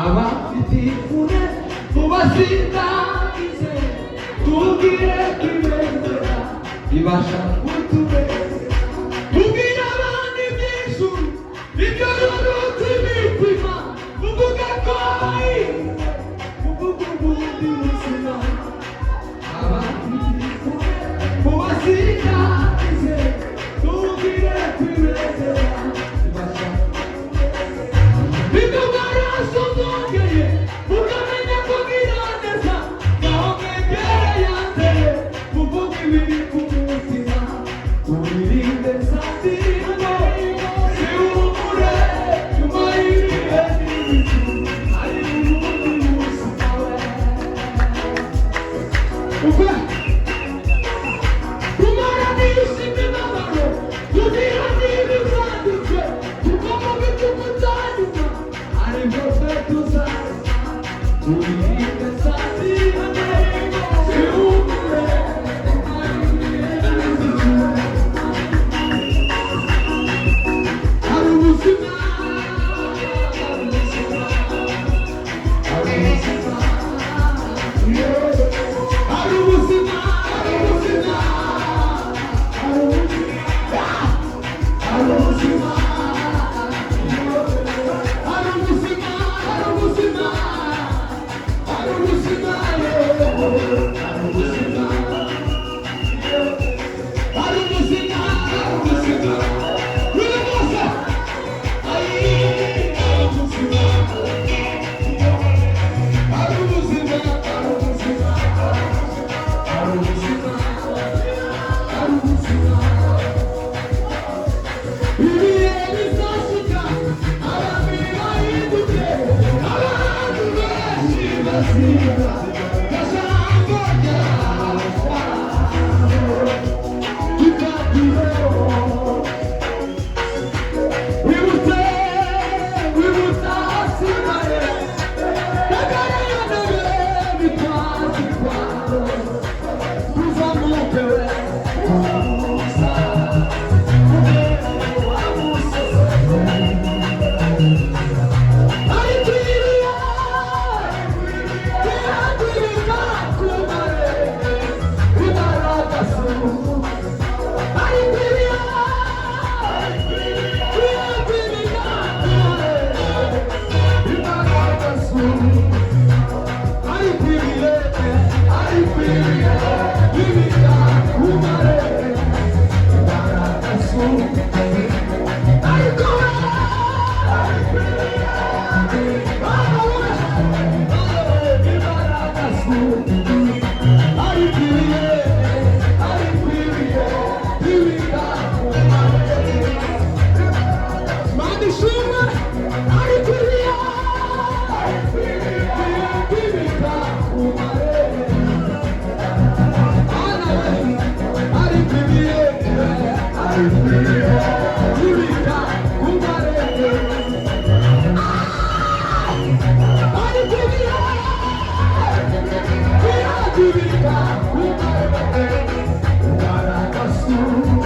abafite mubasindagize tubwire kwibendera ibasha kutubera tubwire abandi byinshi ibyo ruruta imitima muvuge ko muvuge ubundi buzima abafite mubasindagize tubwire kwibendera ibasha ibyo bwarasomongeye mukamenya ko bwiraneza naho mwegereye mbere muvuge ibiri ku mutima tubirinde satirimo siwumure nyuma y'ibihe n'ibicu ari ubundi buzima we kumara nishimye n'amaro tugira n'ibivanditse kuko mu bitugu byanyuma aribyo twe tuzaza tubirinde satirimo siwumure hari ubuzima hari ubuzima hari ubuzima hari ubuzima hari ubuzima hari ubuzima hari ubuzima hari ubuzima hari ubuzima hari ubuzima hari ubuzima hari ubuzima hari ubuzima buri wese hari ubuzima hari ubuzima hari ubuzima hari ubuzima hari ubuzima ibihe bizashika ababiri bahinduke abantu benshi baziga gashako ryawe tukagireho wibutse wibutse ahasigaye n'akarengane bitwaje intwaro tuzamuke we kuza Thank you.